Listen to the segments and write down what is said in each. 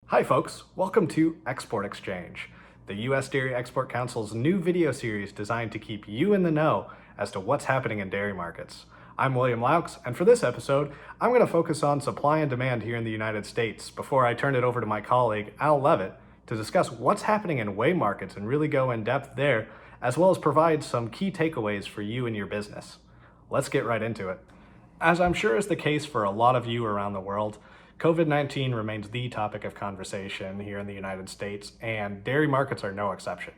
Hi folks, welcome to Export Exchange, the U.S. Dairy Export Council's new video series designed to keep you in the know as to what's happening in dairy markets. I'm William Laux, and for this episode, I'm going to focus on supply and demand here in the United States before I turn it over to my colleague, Al Levitt, to discuss what's happening in whey markets and really go in depth there, as well as provide some key takeaways for you and your business. Let's get right into it. As I'm sure is the case for a lot of you around the world, COVID-19 remains the topic of conversation here in the United States, and dairy markets are no exception.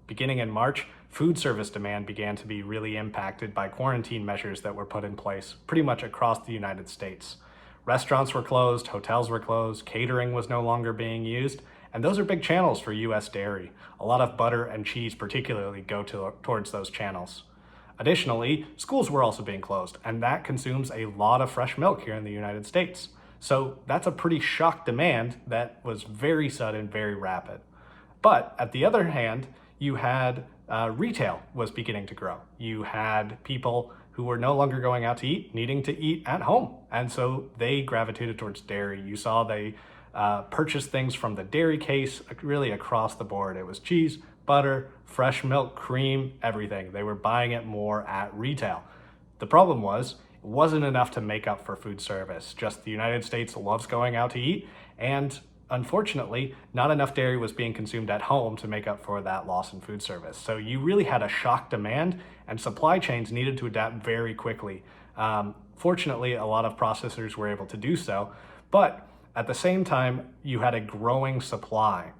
Beginning in March, food service demand began to be really impacted by quarantine measures that were put in place pretty much across the United States. Restaurants were closed, hotels were closed, catering was no longer being used, and those are big channels for U.S. dairy. A lot of butter and cheese particularly go towards those channels. Additionally, schools were also being closed, and that consumes a lot of fresh milk here in the United States. So that's a pretty shock demand that was very sudden, very rapid. But at the other hand, you had retail was beginning to grow. You had people who were no longer going out to eat, needing to eat at home. And so they gravitated towards dairy. You saw they purchased things from the dairy case really across the board. It was cheese, butter, fresh milk, cream, everything. They were buying it more at retail. The problem was, it wasn't enough to make up for food service. Just the United States loves going out to eat, and unfortunately, not enough dairy was being consumed at home to make up for that loss in food service. So you really had a shock demand, and supply chains needed to adapt very quickly. Fortunately, a lot of processors were able to do so, but at the same time, you had a growing supply.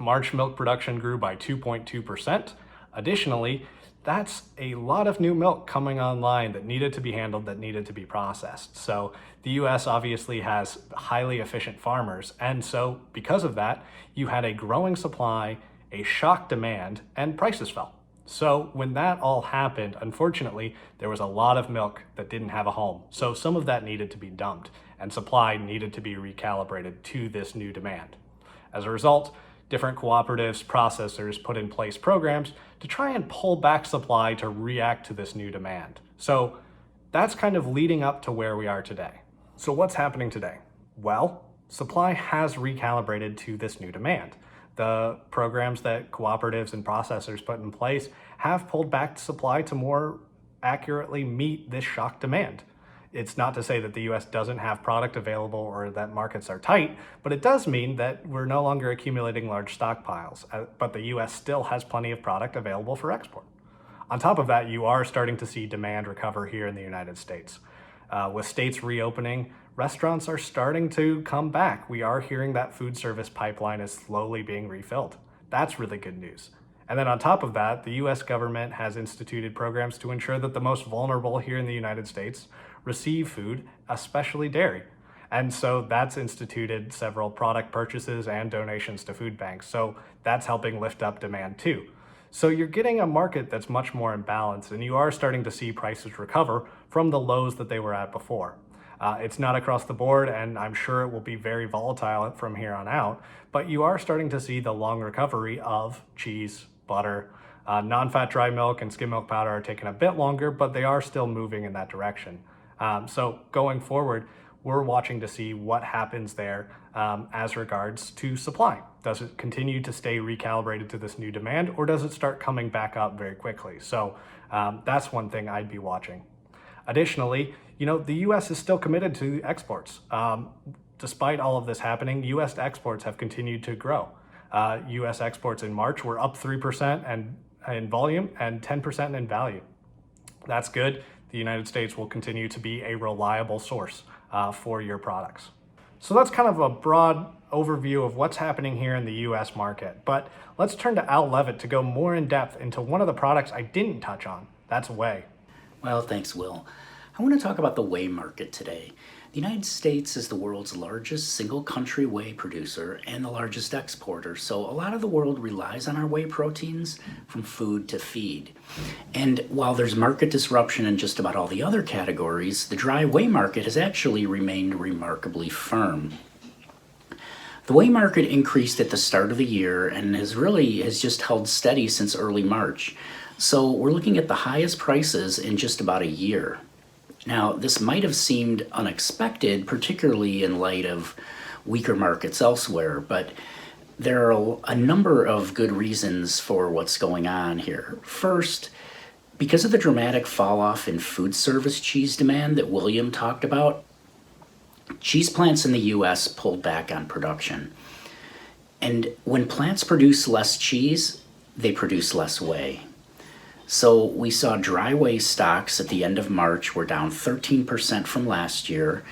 March milk production grew by 2.2%. Additionally, that's a lot of new milk coming online that needed to be handled, that needed to be processed. So the US obviously has highly efficient farmers. And so because of that, you had a growing supply, a shock demand, and prices fell. So when that all happened, unfortunately, there was a lot of milk that didn't have a home. So some of that needed to be dumped, and supply needed to be recalibrated to this new demand. As a result, different cooperatives, processors put in place programs to try and pull back supply to react to this new demand. So that's kind of leading up to where we are today. So what's happening today? Well, supply has recalibrated to this new demand. The programs that cooperatives and processors put in place have pulled back supply to more accurately meet this shock demand. It's not to say that the US doesn't have product available or that markets are tight, but it does mean that we're no longer accumulating large stockpiles, but the US still has plenty of product available for export. On top of that, you are starting to see demand recover here in the United States. With states reopening, restaurants are starting to come back. We are hearing that food service pipeline is slowly being refilled. That's really good news. And then on top of that, the US government has instituted programs to ensure that the most vulnerable here in the United States receive food, especially dairy. And so that's instituted several product purchases and donations to food banks. So that's helping lift up demand too. So you're getting a market that's much more in balance, and you are starting to see prices recover from the lows that they were at before. It's not across the board, and I'm sure it will be very volatile from here on out, but you are starting to see the long recovery of cheese, butter, non-fat dry milk and skim milk powder are taking a bit longer, but they are still moving in that direction. So going forward, we're watching to see what happens there as regards to supply. Does it continue to stay recalibrated to this new demand, or does it start coming back up very quickly? So that's one thing I'd be watching. Additionally, the US is still committed to exports. Despite all of this happening, US exports have continued to grow. US exports in March were up 3% in volume and 10% in value. That's good. The United States will continue to be a reliable source for your products. So that's kind of a broad overview of what's happening here in the US market. But let's turn to Al Levitt to go more in depth into one of the products I didn't touch on. That's whey. Well, thanks, Will. I want to talk about the whey market today. The United States is the world's largest single-country whey producer and the largest exporter, so a lot of the world relies on our whey proteins from food to feed. And while there's market disruption in just about all the other categories, the dry whey market has actually remained remarkably firm. The whey market increased at the start of the year and has just held steady since early March. So we're looking at the highest prices in just about a year. Now, this might have seemed unexpected, particularly in light of weaker markets elsewhere. But there are a number of good reasons for what's going on here. First, because of the dramatic fall off in food service cheese demand that William talked about, cheese plants in the US pulled back on production. And when plants produce less cheese, they produce less whey. So we saw dry whey stocks at the end of March were down 13% from last year.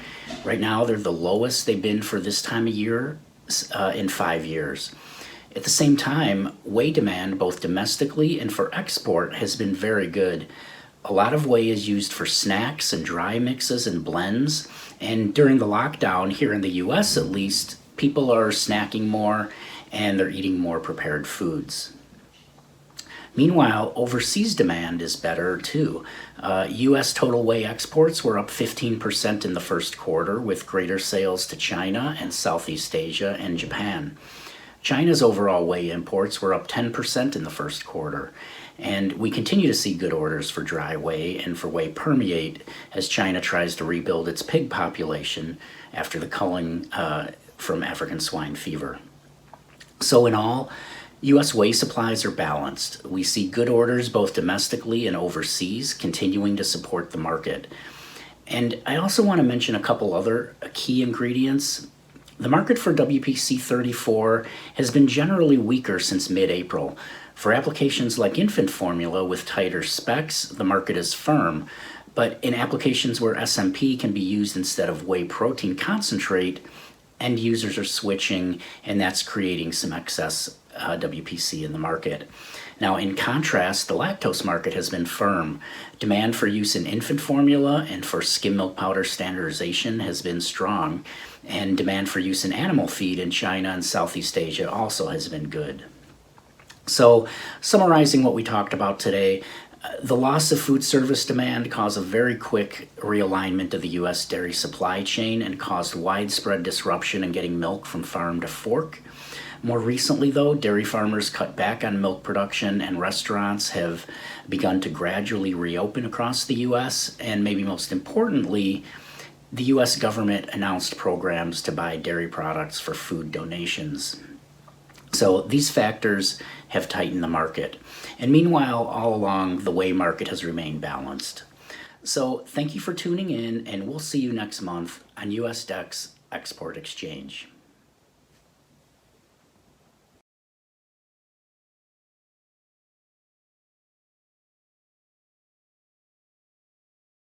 Right now, they're the lowest they've been for this time of year in 5 years. At the same time, whey demand, both domestically and for export, has been very good. A lot of whey is used for snacks and dry mixes and blends. And during the lockdown, here in the US at least, people are snacking more and they're eating more prepared foods. Meanwhile, overseas demand is better too. US total whey exports were up 15% in the first quarter, with greater sales to China and Southeast Asia and Japan. China's overall whey imports were up 10% in the first quarter, and we continue to see good orders for dry whey and for whey permeate as China tries to rebuild its pig population after the culling from African swine fever. So in all, U.S. whey supplies are balanced. We see good orders both domestically and overseas, continuing to support the market. And I also want to mention a couple other key ingredients. The market for WPC 34 has been generally weaker since mid-April. For applications like infant formula with tighter specs, the market is firm. But in applications where SMP can be used instead of whey protein concentrate, end users are switching, and that's creating some excess WPC in the market. Now, in contrast, the lactose market has been firm. Demand for use in infant formula and for skim milk powder standardization has been strong, and demand for use in animal feed in China and Southeast Asia also has been good. So, summarizing what we talked about today, the loss of food service demand caused a very quick realignment of the U.S. dairy supply chain and caused widespread disruption in getting milk from farm to fork. More recently, though, dairy farmers cut back on milk production and restaurants have begun to gradually reopen across the U.S. And maybe most importantly, the U.S. government announced programs to buy dairy products for food donations. So these factors have tightened the market. And meanwhile, all along, the whey market has remained balanced. So thank you for tuning in, and we'll see you next month on US DEX Export Exchange.